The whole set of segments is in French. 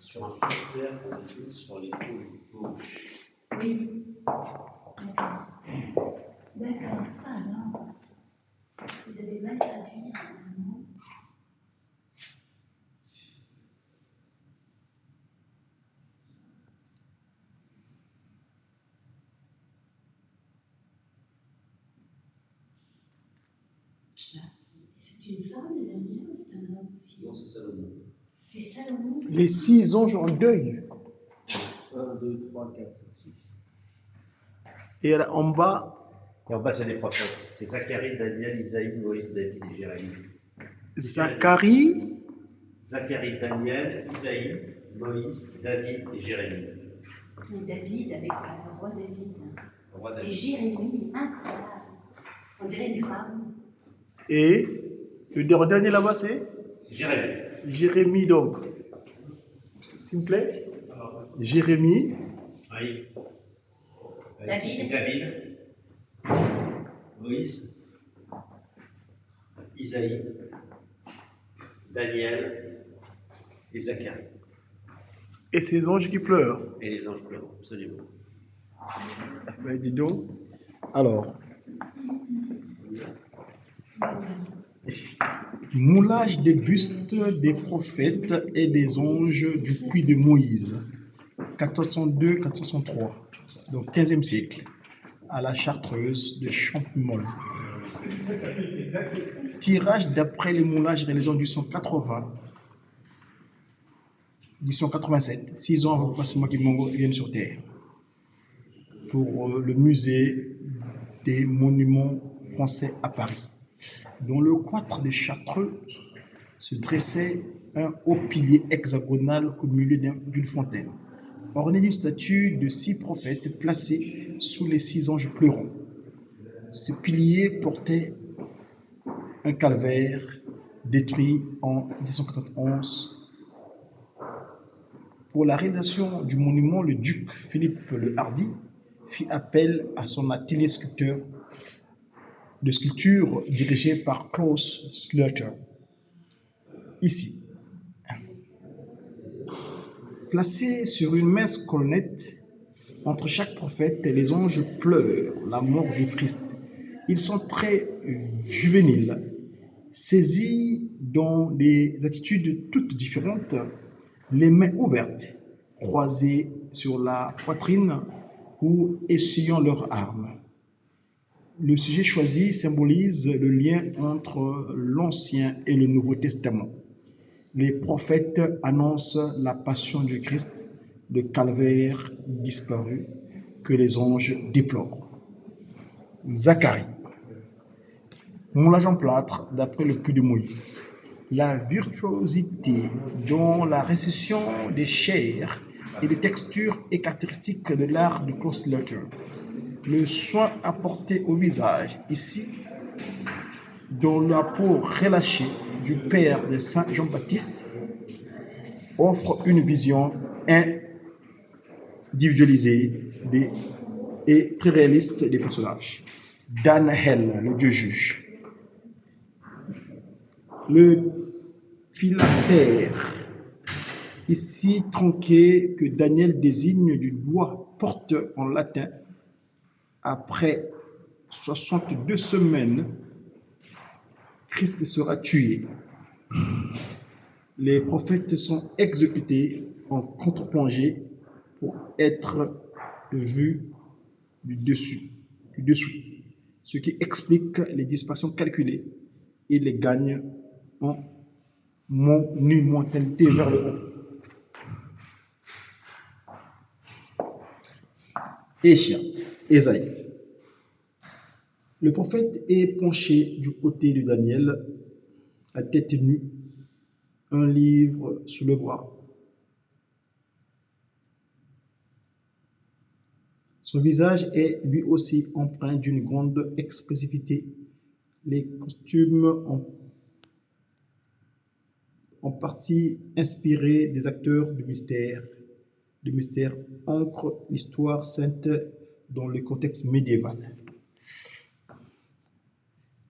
Sur un fond vert qu'on a sur les coups gauche. Oui, d'accord. D'accord, ça alors. Vous avez mal traduit, vraiment. C'est une femme, la dernière, ou c'est un homme aussi? Non, c'est Salomon. C'est Salomon. Les 6 anges en deuil. 1, 2, 3, 4, 5, 6. Et là, en bas, Et en bas, c'est les prophètes. C'est Zacharie, Daniel, Isaïe, Moïse, David et Jérémie. Zacharie, Zacharie, Daniel, Isaïe, Moïse, David et Jérémie. C'est David avec le roi David. Le roi Et David. Jérémie, incroyable. On dirait une femme. et le dernier là-bas, c'est Jérémie. Jérémie, donc. S'il vous plaît. Jérémie, Oui. David. Ici, c'est David. Moïse. Isaïe. Daniel. Et Zacharie. et ces anges qui pleurent. Et les anges pleurent, absolument. Ben, dis donc. Alors, moulage des bustes des prophètes et des anges du puits de Moïse, 402-403, donc 15e siècle, à la Chartreuse de Champmol. Tirage d'après les moulages réalisés en 1880, 1887, 6 ans avant que Passimo Kimongo vienne sur Terre, pour le musée des monuments français à Paris. Dans le cloître de Chartreux se dressait un haut pilier hexagonal au milieu d'une fontaine, orné d'une statue de 6 prophètes placés sous les 6 anges pleurants. Ce pilier portait un calvaire détruit en 1791. Pour la réalisation du monument, le duc Philippe le Hardy fit appel à son atelier de sculpture dirigé par Klaus Sluter. Ici, placés sur une mince colonnette, entre chaque prophète, les anges pleurent la mort du Christ. Ils sont très juvéniles, saisis dans des attitudes toutes différentes, les mains ouvertes, croisées sur la poitrine ou essuyant leurs armes. Le sujet choisi symbolise le lien entre l'Ancien et le Nouveau Testament. Les prophètes annoncent la passion du Christ, le calvaire disparu que les anges déplorent. Zacharie. Moulage en plâtre d'après le puits de Moïse. La virtuosité dans la récession des chairs et des textures et caractéristiques de l'art du constellateur. Le soin apporté au visage, ici, dans la peau relâchée du Père de Saint Jean-Baptiste, offre une vision individualisée et très réaliste des personnages. Daniel, le Dieu juge. Le phylactère, ici tronqué, que Daniel désigne du doigt, porte en latin, après 62 semaines, Christ sera tué. Les prophètes sont exécutés en contre-plongée pour être vus du dessous, ce qui explique les disparitions calculées et les gagne en monumentalité vers le haut. Ésaïe. Le prophète est penché du côté de Daniel, à tête nue, un livre sous le bras. Son visage est lui aussi empreint d'une grande expressivité. Les costumes en partie inspirés des acteurs du mystère ancrent l'histoire sainte dans le contexte médiéval.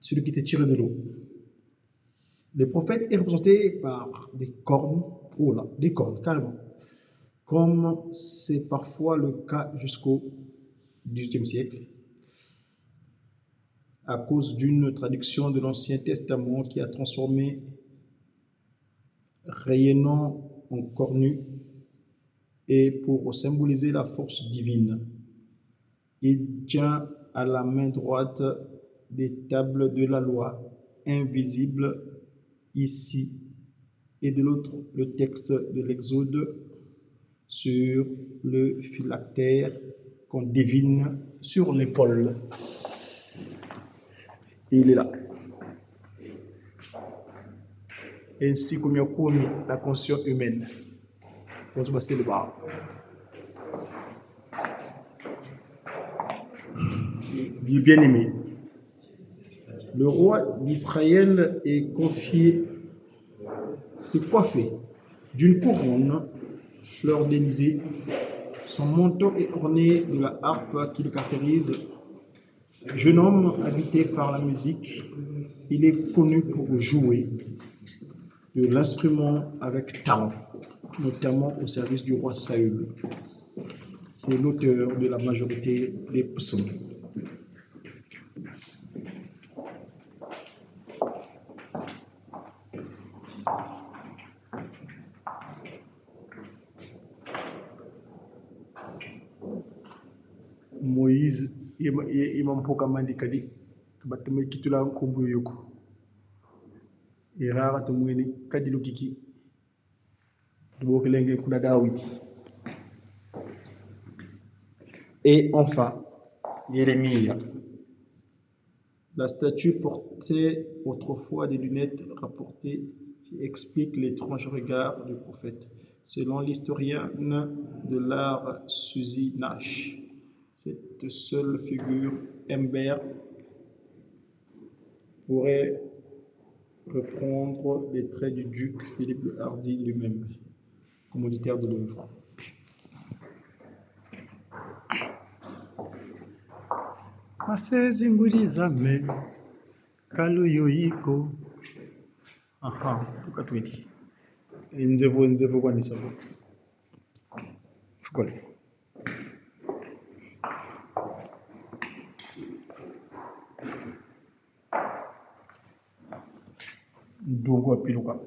Celui qui était tiré de l'eau. Le prophète est représenté par des cornes, des cornes carrément, comme c'est parfois le cas jusqu'au XVIIIe siècle, à cause d'une traduction de l'Ancien Testament qui a transformé rayonnant en cornu et pour symboliser la force divine. Il tient à la main droite des tables de la loi, invisibles ici, et de l'autre le texte de l'Exode sur le phylactère qu'on devine sur l'épaule. Il est là. Ainsi comme il a commis la conscience humaine. C'est le bar. Bien-aimé, le roi d'Israël est coiffé d'une couronne fleur d'Élysée. Son manteau est orné de la harpe qui le caractérise. Jeune homme habité par la musique, il est connu pour jouer de l'instrument avec talent, notamment au service du roi Saül. C'est l'auteur de la majorité des psaumes. Moïse imam pokamandi kadi kabatama kitula nkombo yoko irara to mwini kadi lukiki dubokelenge kuna Dawiti. Et enfin Jérémie. La statue portait autrefois des lunettes rapportées qui expliquent l'étrange regard du prophète. Selon l'historienne de l'art Suzy Nash, cette seule figure Humbert pourrait reprendre les traits du duc Philippe le Hardi lui-même, commanditaire de l'œuvre. Masezingulizame kaluyoyiko tukatwiti nzevu kwanisa fukole ndongo apiluka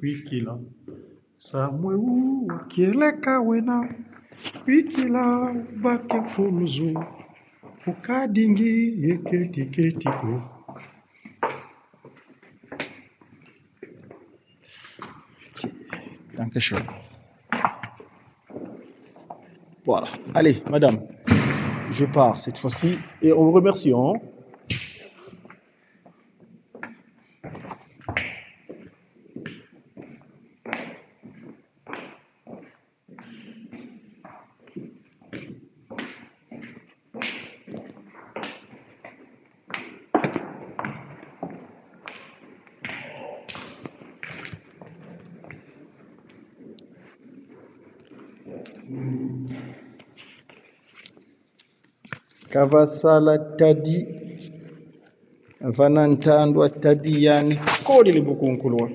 wikila samweu wakieleka wena wikila bake fuluzu ukadingi yeketiketiko. Dankeschön. Voilà. Allez, madame, je pars cette fois-ci et on vous remercie. kavasala tadi vanantandwa tadi yani kodi libukunkulwa